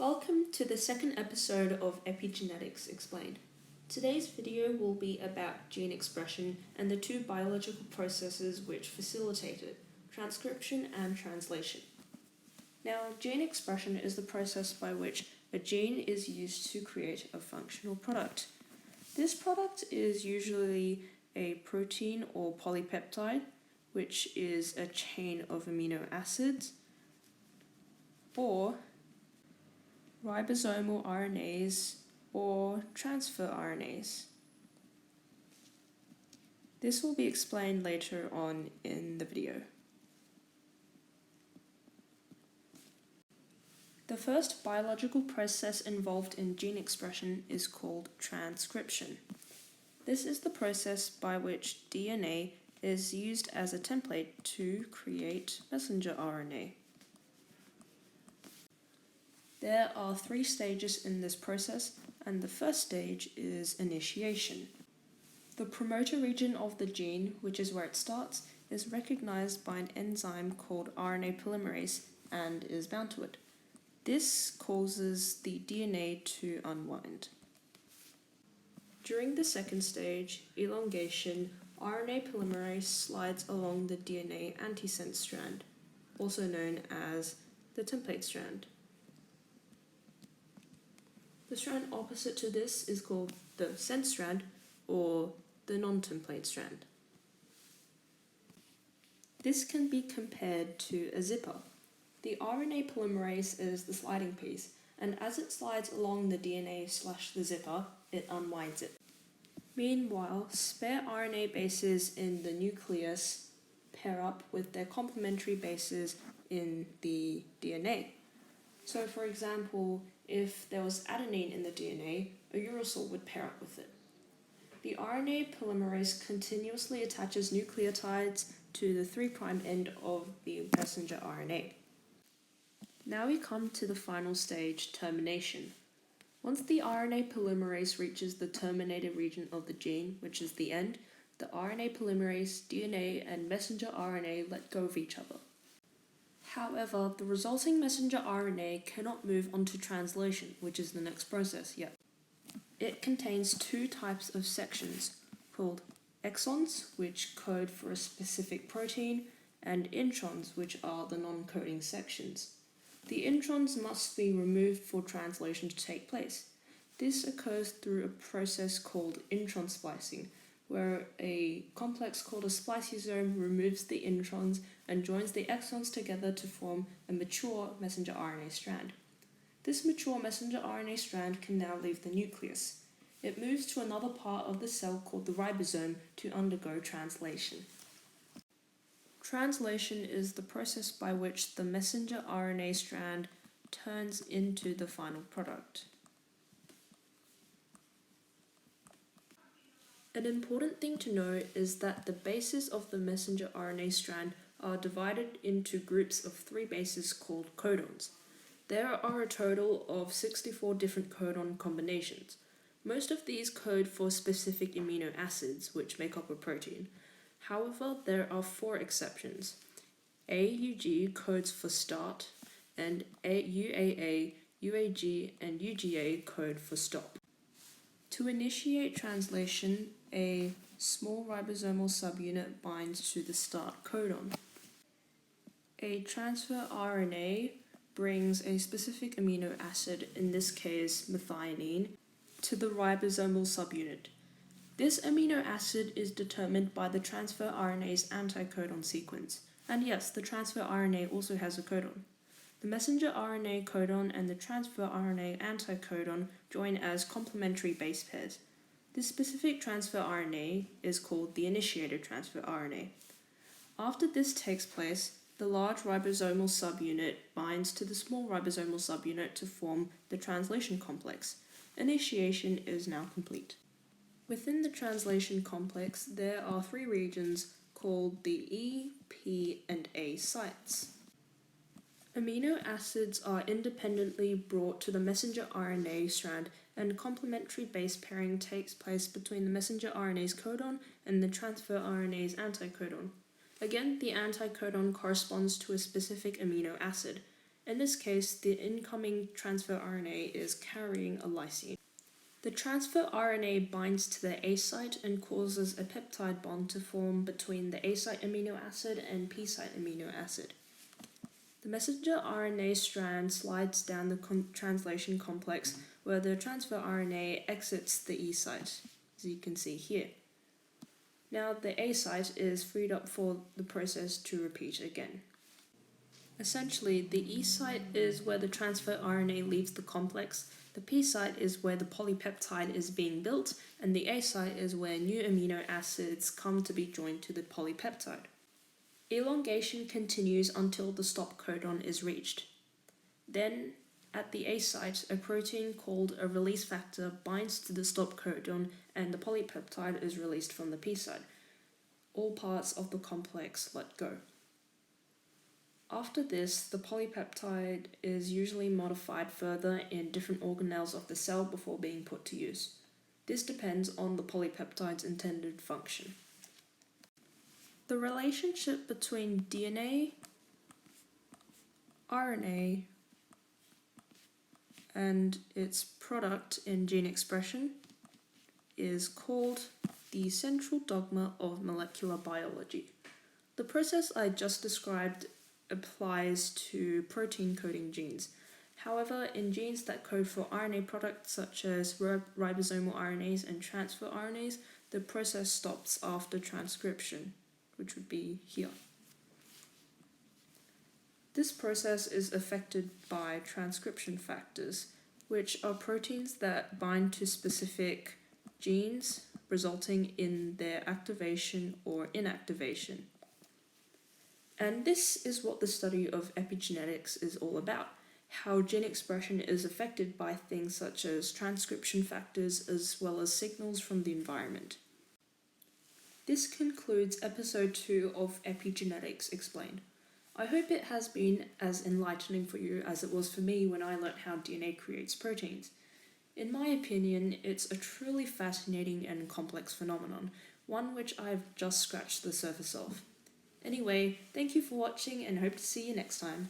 Welcome to the second episode of Epigenetics Explained. Today's video will be about gene expression and the two biological processes which facilitate it, transcription and translation. Now, gene expression is the process by which a gene is used to create a functional product. This product is usually a protein or polypeptide, which is a chain of amino acids, or ribosomal RNAs or transfer RNAs. This will be explained later on in the video. The first biological process involved in gene expression is called transcription. This is the process by which DNA is used as a template to create messenger RNA. There are 3 stages in this process, and the first stage is initiation. The promoter region of the gene, which is where it starts, is recognized by an enzyme called RNA polymerase and is bound to it. This causes the DNA to unwind. During the second stage, elongation, RNA polymerase slides along the DNA antisense strand, also known as the template strand. The strand opposite to this is called the sense strand or the non-template strand. This can be compared to a zipper. The RNA polymerase is the sliding piece, and as it slides along the DNA/the zipper, it unwinds it. Meanwhile, spare RNA bases in the nucleus pair up with their complementary bases in the DNA. So, for example, if there was adenine in the DNA, a uracil would pair up with it. The RNA polymerase continuously attaches nucleotides to the 3' end of the messenger RNA. Now we come to the final stage, termination. Once the RNA polymerase reaches the terminated region of the gene, which is the end, the RNA polymerase, DNA, and messenger RNA let go of each other. However, the resulting messenger RNA cannot move on to translation, which is the next process yet. It contains 2 types of sections, called exons, which code for a specific protein, and introns, which are the non-coding sections. The introns must be removed for translation to take place. This occurs through a process called intron splicing, where a complex called a spliceosome removes the introns and joins the exons together to form a mature messenger RNA strand. This mature messenger RNA strand can now leave the nucleus. It moves to another part of the cell called the ribosome to undergo translation. Translation is the process by which the messenger RNA strand turns into the final product. An important thing to know is that the bases of the messenger RNA strand are divided into groups of 3 bases called codons. There are a total of 64 different codon combinations. Most of these code for specific amino acids, which make up a protein. However, there are 4 exceptions. AUG codes for start, and UAA, UAG, and UGA code for stop. To initiate translation, a small ribosomal subunit binds to the start codon. A transfer RNA brings a specific amino acid, in this case methionine, to the ribosomal subunit. This amino acid is determined by the transfer RNA's anticodon sequence. And yes, the transfer RNA also has a codon. The messenger RNA codon and the transfer RNA anticodon join as complementary base pairs. This specific transfer RNA is called the initiated transfer RNA. After this takes place, the large ribosomal subunit binds to the small ribosomal subunit to form the translation complex. Initiation is now complete. Within the translation complex, there are 3 regions called the E, P, and A sites. Amino acids are independently brought to the messenger RNA strand, and complementary base pairing takes place between the messenger RNA's codon and the transfer RNA's anticodon. Again, the anticodon corresponds to a specific amino acid. In this case, the incoming transfer RNA is carrying a lysine. The transfer RNA binds to the A site and causes a peptide bond to form between the A site amino acid and P site amino acid. The messenger RNA strand slides down the translation complex where the transfer RNA exits the E site, as you can see here. Now the A site is freed up for the process to repeat again. Essentially, the E site is where the transfer RNA leaves the complex, the P site is where the polypeptide is being built, and the A site is where new amino acids come to be joined to the polypeptide. Elongation continues until the stop codon is reached. Then, at the A site, a protein called a release factor binds to the stop codon and the polypeptide is released from the P site. All parts of the complex let go. After this, the polypeptide is usually modified further in different organelles of the cell before being put to use. This depends on the polypeptide's intended function. The relationship between DNA, RNA, and its product in gene expression is called the central dogma of molecular biology. The process I just described applies to protein coding genes. However, in genes that code for RNA products such as ribosomal RNAs and transfer RNAs, the process stops after transcription, which would be here. This process is affected by transcription factors, which are proteins that bind to specific genes, resulting in their activation or inactivation. And this is what the study of epigenetics is all about, how gene expression is affected by things such as transcription factors as well as signals from the environment. This concludes episode 2 of Epigenetics Explained. I hope it has been as enlightening for you as it was for me when I learnt how DNA creates proteins. In my opinion, it's a truly fascinating and complex phenomenon, one which I've just scratched the surface of. Anyway, thank you for watching and hope to see you next time.